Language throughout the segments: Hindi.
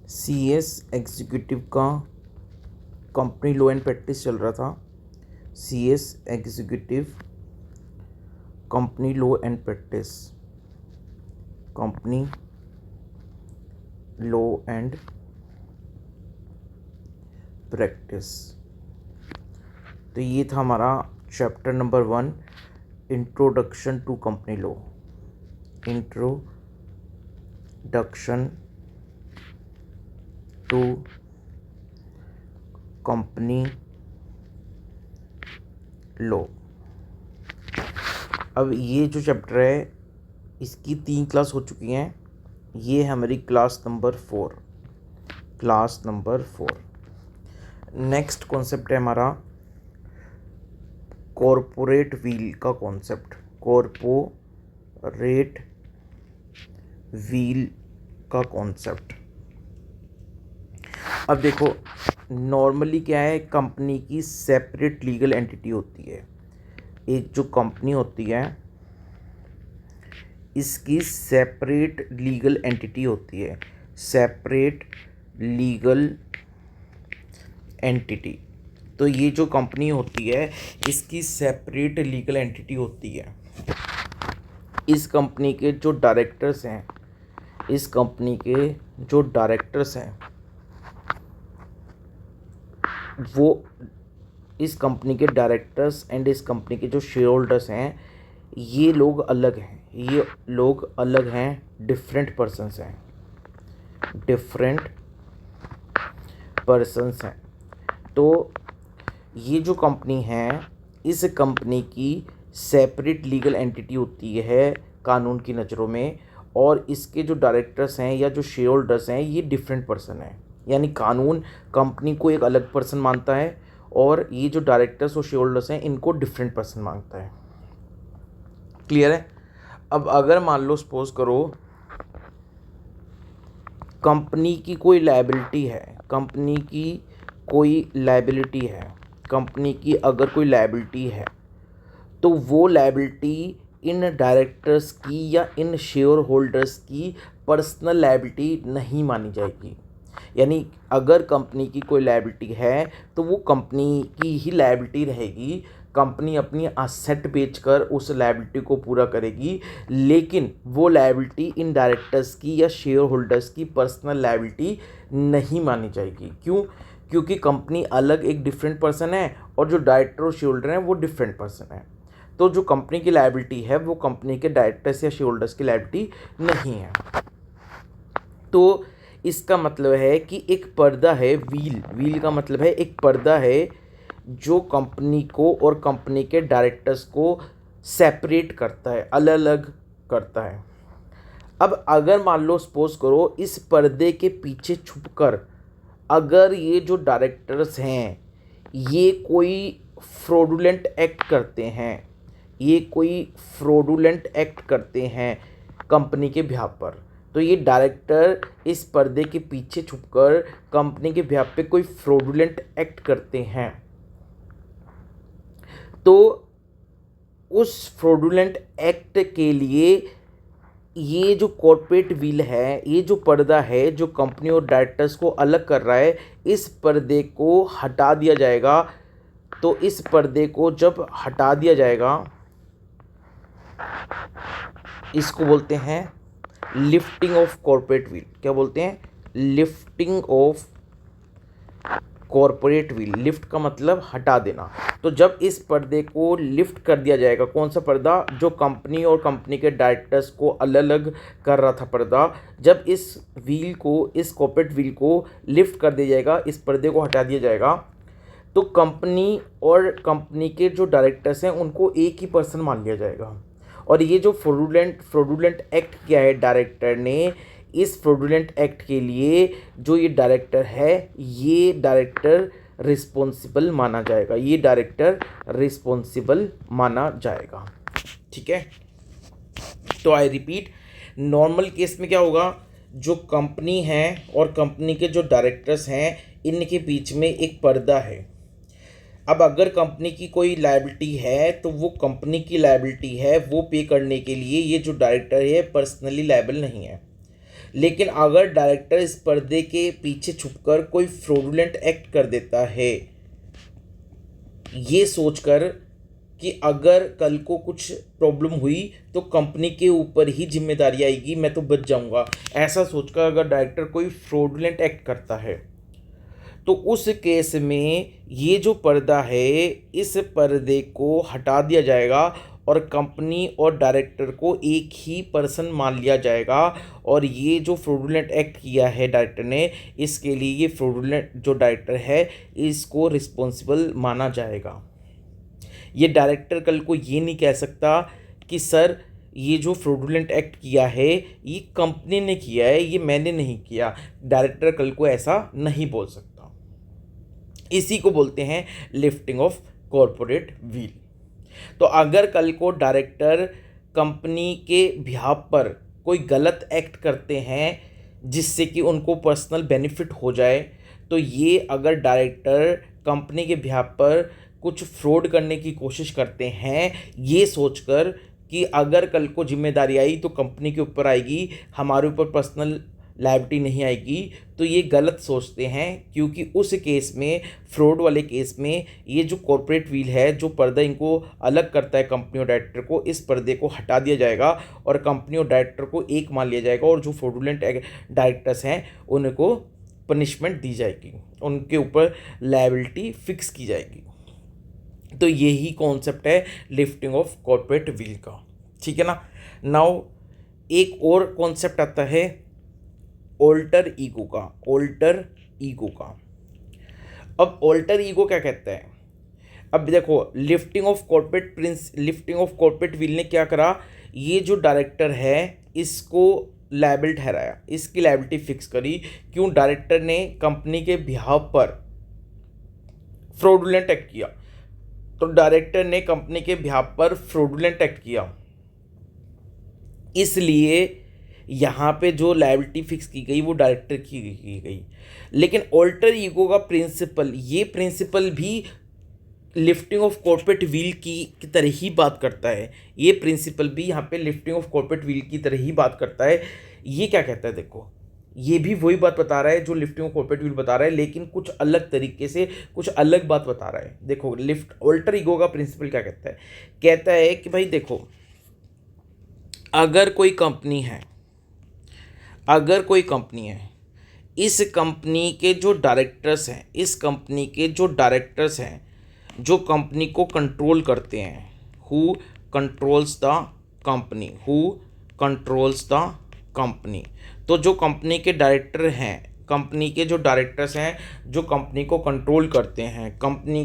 CS एग्जीक्यूटिव का कंपनी लॉ एंड प्रैक्टिस चल रहा था। CS executive company law and practice, company law and practice. तो ये था हमारा chapter number 1, introduction to company law. Introduction to company law. अब ये जो चैप्टर है इसकी 3 क्लास हो चुकी हैं। ये है हमारी क्लास नंबर 4। नेक्स्ट कॉन्सेप्ट है हमारा कॉरपोरेट व्हील का कॉन्सेप्ट। कॉरपोरेट व्हील का कॉन्सेप्ट। अब देखो, नॉर्मली क्या है, कंपनी की सेपरेट लीगल एंटिटी होती है। एक जो कंपनी होती है इसकी सेपरेट लीगल एंटिटी होती है, सेपरेट लीगल एंटिटी। तो ये जो कंपनी होती है इसकी सेपरेट लीगल एंटिटी होती है। इस कंपनी के जो डायरेक्टर्स हैं, इस कंपनी के जो डायरेक्टर्स हैं वो इस कंपनी के डायरेक्टर्स एंड इस कंपनी के जो शेयर होल्डर्स हैं ये लोग अलग हैं। ये लोग अलग हैं, डिफरेंट पर्सन्स हैं, डिफरेंट पर्सन्स हैं। तो ये जो कंपनी है इस कंपनी की सेपरेट लीगल एंटिटी होती है कानून की नज़रों में, और इसके जो डायरेक्टर्स हैं या जो शेयर होल्डर्स हैं ये डिफरेंट पर्सन हैं। यानी कानून कंपनी को एक अलग पर्सन मानता है और ये जो डायरेक्टर्स और शेयर होल्डर्स हैं इनको डिफरेंट पर्सन मानता है। क्लियर है? अब अगर मान लो सपोज करो कंपनी की कोई लायबिलिटी है, कंपनी की कोई लायबिलिटी है, कंपनी की अगर कोई लायबिलिटी है तो वो लायबिलिटी इन डायरेक्टर्स की या इन शेयर होल्डर्स की पर्सनल लायबिलिटी नहीं मानी जाएगी। यानी अगर कंपनी की कोई लायबिलिटी है तो वो कंपनी की ही लायबिलिटी रहेगी। कंपनी अपनी असेट बेचकर उस लायबिलिटी को पूरा करेगी, लेकिन वो लायबिलिटी इन डायरेक्टर्स की या शेयर होल्डर्स की पर्सनल लायबिलिटी नहीं मानी जाएगी। क्यों? क्योंकि कंपनी अलग एक डिफरेंट पर्सन है और जो डायरेक्टर और शेयर होल्डर हैं वो डिफरेंट पर्सन है। तो जो कंपनी की लायबिलिटी है वो कंपनी के डायरेक्टर्स या शेयर होल्डर्स की लायबिलिटी नहीं है। तो इसका मतलब है कि एक पर्दा है, व्हील का मतलब है एक पर्दा है जो कंपनी को और कंपनी के डायरेक्टर्स को सेपरेट करता है, अलग अलग करता है। अब अगर मान लो सपोज करो इस पर्दे के पीछे छुपकर अगर ये जो डायरेक्टर्स हैं ये कोई फ्रॉडुलेंट एक्ट करते हैं, ये कोई फ्रॉडुलेंट एक्ट करते हैं कंपनी के बिहाफ पर, तो ये डायरेक्टर इस पर्दे के पीछे छुपकर कंपनी के बिहाफ पे कोई फ्रॉडुलेंट एक्ट करते हैं, तो उस फ्रॉडुलेंट एक्ट के लिए ये जो कॉर्पोरेट व्हील है, ये जो पर्दा है जो कंपनी और डायरेक्टर्स को अलग कर रहा है, इस पर्दे को हटा दिया जाएगा। तो इस पर्दे को जब हटा दिया जाएगा इसको बोलते हैं लिफ्टिंग ऑफ कॉर्पोरेट व्हील। क्या बोलते हैं? Lifting of corporate wheel. Lift का मतलब हटा देना। तो जब इस पर्दे को लिफ्ट कर दिया जाएगा, कौन सा पर्दा? जो कंपनी और कंपनी के डायरेक्टर्स को अलग अलग कर रहा था पर्दा, जब इस व्हील को, इस कॉर्पोरेट व्हील को लिफ्ट कर दिया जाएगा, इस पर्दे को हटा दिया जाएगा, तो कंपनी और कंपनी के जो डायरेक्टर्स हैं उनको एक ही पर्सन मान लिया जाएगा। और ये जो फ्रॉडुलेंट एक्ट किया है डायरेक्टर ने, इस फ्रॉडुलेंट एक्ट के लिए जो ये डायरेक्टर है ये डायरेक्टर रिस्पॉन्सिबल माना जाएगा, ये डायरेक्टर रिस्पॉन्सिबल माना जाएगा। ठीक है? तो आई रिपीट, नॉर्मल केस में क्या होगा, जो कंपनी है और कंपनी के जो डायरेक्टर्स हैं इनके बीच में एक पर्दा है। अब अगर कंपनी की कोई लायबिलिटी है तो वो कंपनी की लायबिलिटी है, वो पे करने के लिए ये जो डायरेक्टर है पर्सनली लायबल नहीं है। लेकिन अगर डायरेक्टर इस पर्दे के पीछे छुपकर कोई फ्रॉडुलेंट एक्ट कर देता है, ये सोचकर कि अगर कल को कुछ प्रॉब्लम हुई तो कंपनी के ऊपर ही जिम्मेदारी आएगी, मैं तो बच जाऊंगा, ऐसा सोचकर अगर डायरेक्टर कोई फ्रॉडुलेंट एक्ट करता है, तो उस केस में ये जो पर्दा है, इस पर्दे को हटा दिया जाएगा और कंपनी और डायरेक्टर को एक ही पर्सन मान लिया जाएगा। और ये जो फ्रॉडुलेंट एक्ट किया है डायरेक्टर ने, इसके लिए ये फ्रॉडुलेंट जो डायरेक्टर है इसको रिस्पॉन्सिबल माना जाएगा। ये डायरेक्टर कल को ये नहीं कह सकता कि सर ये जो फ्रॉडुलेंट एक्ट किया है ये कंपनी ने किया है, ये मैंने नहीं किया। डायरेक्टर कल को ऐसा नहीं बोल सकता। इसी को बोलते हैं लिफ्टिंग ऑफ कॉरपोरेट व्हील। तो अगर कल को डायरेक्टर कंपनी के बिहाफ पर कोई गलत एक्ट करते हैं जिससे कि उनको पर्सनल बेनिफिट हो जाए, तो ये अगर डायरेक्टर कंपनी के बिहाफ पर कुछ फ्रॉड करने की कोशिश करते हैं, ये सोचकर कि अगर कल को जिम्मेदारी आई तो कंपनी के ऊपर आएगी, हमारे ऊपर पर्सनल लायबिलिटी नहीं आएगी, तो ये गलत सोचते हैं। क्योंकि उस केस में, फ्रॉड वाले केस में, ये जो कॉर्पोरेट व्हील है, जो पर्दा इनको अलग करता है कंपनी और डायरेक्टर को, इस पर्दे को हटा दिया जाएगा और कंपनी और डायरेक्टर को एक मान लिया जाएगा और जो फ्रॉडुलेंट डायरेक्टर्स हैं उनको पनिशमेंट दी जाएगी, उनके ऊपर लायबिलिटी फिक्स की जाएगी। तो यही कॉन्सेप्ट है लिफ्टिंग ऑफ कॉर्पोरेट व्हील का, ठीक है ना। नाउ एक और कॉन्सेप्ट आता है ऑल्टर ईगो का। ऑल्टर ईगो का, अब ऑल्टर ईगो क्या कहता है? अब देखो, लिफ्टिंग ऑफ कॉर्पोरेट व्हील ने क्या करा, ये जो डायरेक्टर है इसको लायबल ठहराया, इसकी लायबिलिटी फिक्स करी। क्यों? डायरेक्टर ने कंपनी के बिहाफ पर फ्रॉडुलेंट एक्ट किया, तो डायरेक्टर ने कंपनी के बिहाफ पर फ्रॉडुलेंट एक्ट किया, इसलिए यहाँ पे जो लायबिलिटी फिक्स की गई वो डायरेक्टर की गई। लेकिन ऑल्टर ईगो का प्रिंसिपल, ये प्रिंसिपल भी लिफ्टिंग ऑफ कॉर्पोरेट व्हील की तरह ही बात करता है। ये प्रिंसिपल भी यहाँ पे लिफ्टिंग ऑफ कॉर्पोरेट व्हील की तरह ही बात करता है। ये क्या कहता है? देखो, ये भी वही बात बता रहा है जो लिफ्टिंग ऑफ कॉर्पोरेट व्हील बता रहा है, लेकिन कुछ अलग तरीके से, कुछ अलग बात बता रहा है। देखो, ऑल्टर ईगो का प्रिंसिपल क्या कहता है? कहता है कि भाई देखो, अगर कोई कंपनी है, इस कंपनी के जो डायरेक्टर्स हैं, जो कंपनी को कंट्रोल करते हैं, हु कंट्रोल्स द कंपनी, तो जो कंपनी के डायरेक्टर्स हैं, जो कंपनी को कंट्रोल करते हैं, कंपनी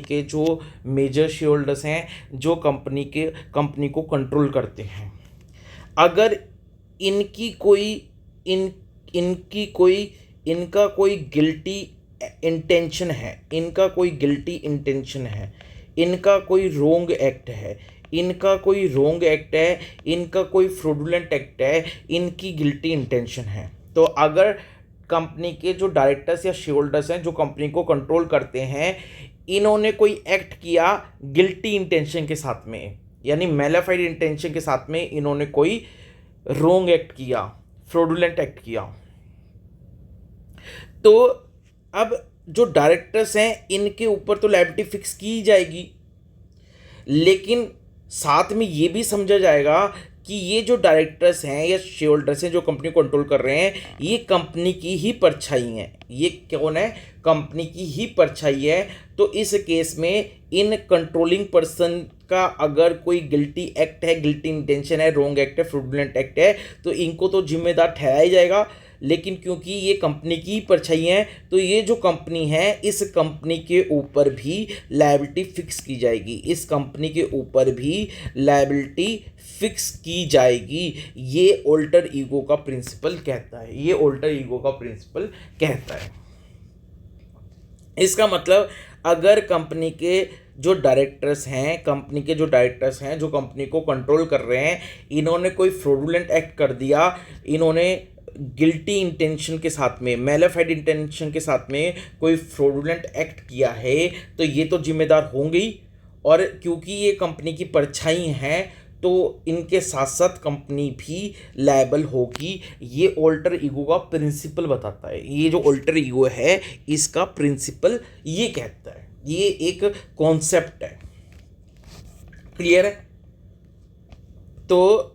के जो मेजर शेयर होल्डर्स हैं, जो कंपनी को कंट्रोल करते हैं, अगर इनका कोई गिल्टी इंटेंशन है, इनका कोई रोंग एक्ट है, इनका कोई फ्रॉडुलेंट एक्ट है, इनकी गिल्टी इंटेंशन है, तो अगर कंपनी के जो डायरेक्टर्स या शेयर होल्डर्स हैं, जो कंपनी को कंट्रोल करते हैं, इन्होंने कोई एक्ट किया गिल्टी इंटेंशन के साथ में, यानी मैलिफाइड इंटेंशन के साथ में, इन्होंने कोई रोंग एक्ट किया, फ्रॉडुलेंट एक्ट किया, तो अब जो डायरेक्टर्स हैं इनके ऊपर तो लायबिलिटी फिक्स की जाएगी, लेकिन साथ में ये भी समझा जाएगा कि ये जो डायरेक्टर्स हैं या शेयर होल्डर्स हैं जो कंपनी को कंट्रोल कर रहे हैं, ये कंपनी की ही परछाई हैं। ये कौन है? कंपनी की ही परछाई है। तो इस केस में इन कंट्रोलिंग पर्सन का अगर कोई गिल्टी एक्ट है, गिल्टी इंटेंशन है, रोंग एक्ट है, फ्रॉडुलेंट एक्ट है, तो इनको तो जिम्मेदार ठहराया जाएगा। लेकिन क्योंकि ये कंपनी की परछाई है, तो ये जो कंपनी है, इस कंपनी के ऊपर भी लायबिलिटी फिक्स की जाएगी, इस कंपनी के ऊपर भी लायबिलिटी फिक्स की जाएगी। ये ऑल्टर ईगो का प्रिंसिपल कहता है। इसका मतलब, अगर कंपनी के जो डायरेक्टर्स हैं, जो कंपनी को कंट्रोल कर रहे हैं, इन्होंने कोई फ्रॉडुलेंट एक्ट कर दिया, इन्होंने गिल्टी इंटेंशन के साथ में, मैलिफाइड इंटेंशन के साथ में कोई फ्रॉडुलेंट एक्ट किया है, तो ये तो जिम्मेदार होंगे ही। और क्योंकि ये कंपनी की परछाई हैं, तो इनके साथ साथ कंपनी भी लायबल होगी। ये ऑल्टर ईगो का प्रिंसिपल बताता है। ये जो ऑल्टर ईगो है इसका प्रिंसिपल ये कहता है, ये एक कॉन्सेप्ट है। क्लियर है? तो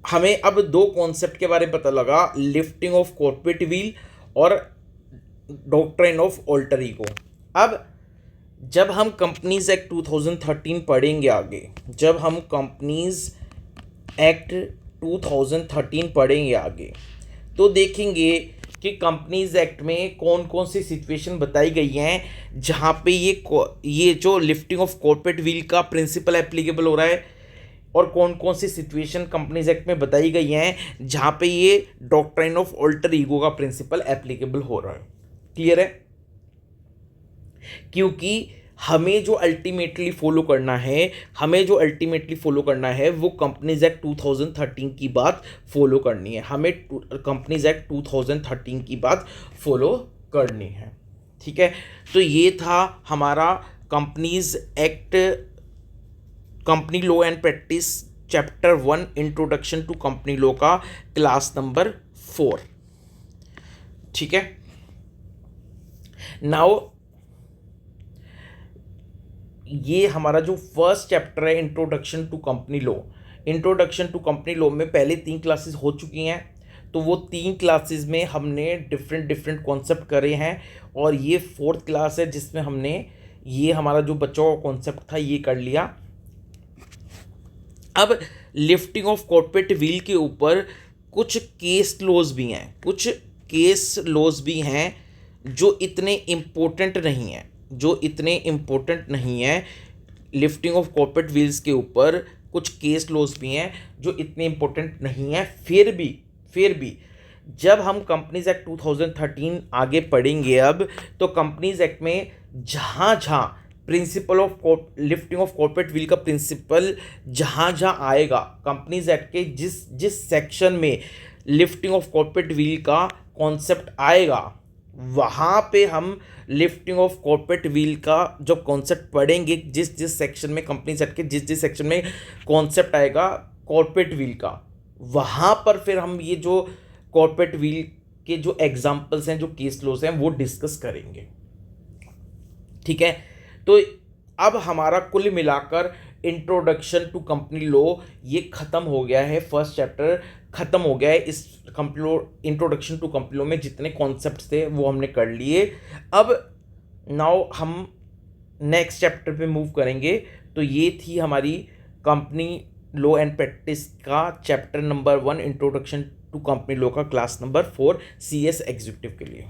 हमें अब दो कॉन्सेप्ट के बारे में पता लगा, लिफ्टिंग ऑफ कॉर्पोरेट व्हील और डॉक्ट्रिन ऑफ ऑल्टर ईगो। अब जब हम कंपनीज एक्ट 2013 पढ़ेंगे आगे, जब हम कंपनीज एक्ट 2013 पढ़ेंगे आगे, तो देखेंगे कि कंपनीज एक्ट में कौन कौन सी सिचुएशन बताई गई हैं जहाँ पे ये जो लिफ्टिंग ऑफ कॉर्पोरेट व्हील का प्रिंसिपल एप्लीकेबल हो रहा है, और कौन कौन सी सिचुएशन कंपनीज एक्ट में बताई गई हैं जहाँ पे ये डॉक्ट्रिन ऑफ ऑल्टर ईगो का प्रिंसिपल एप्लीकेबल हो रहा है। क्लियर है? क्योंकि हमें जो अल्टीमेटली फॉलो करना है, वो कंपनीज एक्ट 2013 की बात फॉलो करनी है। हमें कंपनीज एक्ट 2013 की बात फॉलो करनी है। ठीक है? तो ये था हमारा companies act, company law and practice chapter 1 introduction to company law का क्लास नंबर 4। ठीक है? नाउ ये हमारा जो फर्स्ट चैप्टर है introduction to company law, introduction to company law में पहले 3 क्लासेस हो चुकी हैं। तो वो 3 क्लासेस में हमने डिफरेंट कॉन्सेप्ट करे हैं, और ये 4th क्लास है जिसमें हमने ये हमारा जो बच्चों का कॉन्सेप्ट था ये कर लिया। अब लिफ्टिंग ऑफ कॉर्पोरेट व्हील के ऊपर कुछ केस लॉज भी हैं जो इतने इम्पोर्टेंट नहीं हैं, लिफ्टिंग ऑफ कॉर्पोरेट व्हील्स के ऊपर कुछ केस लॉज भी हैं जो इतने इम्पोर्टेंट नहीं हैं। फिर भी जब हम कंपनीज एक्ट 2013 आगे पढ़ेंगे अब, तो कंपनीज एक्ट में जहाँ principle of lifting of corporate wheel का प्रिंसिपल जहाँ आएगा, कंपनीज एक्ट के जिस सेक्शन में लिफ्टिंग ऑफ कॉर्पोरेट व्हील का कॉन्सेप्ट आएगा, वहाँ पे हम लिफ्टिंग ऑफ कॉर्पोरेट व्हील का जो कॉन्सेप्ट पढ़ेंगे, जिस सेक्शन में कंपनीज एक्ट के जिस सेक्शन में कॉन्सेप्ट आएगा कॉर्पोरेट व्हील का, वहाँ पर फिर हम ये जो कॉर्पोरेट व्हील के जो एग्जाम्पल्स हैं, जो केस लॉज हैं, वो डिस्कस करेंगे। ठीक है? तो अब हमारा कुल मिलाकर इंट्रोडक्शन टू कंपनी लॉ ये ख़त्म हो गया है, फर्स्ट चैप्टर ख़त्म हो गया है। इस इंट्रोडक्शन टू कंपनी लॉ में जितने कॉन्सेप्ट्स थे वो हमने कर लिए। अब नाउ हम नेक्स्ट चैप्टर पे मूव करेंगे। तो ये थी हमारी कंपनी लॉ एंड प्रैक्टिस का chapter number 1 introduction to company law का क्लास नंबर 4 CS एग्जीक्यूटिव के लिए।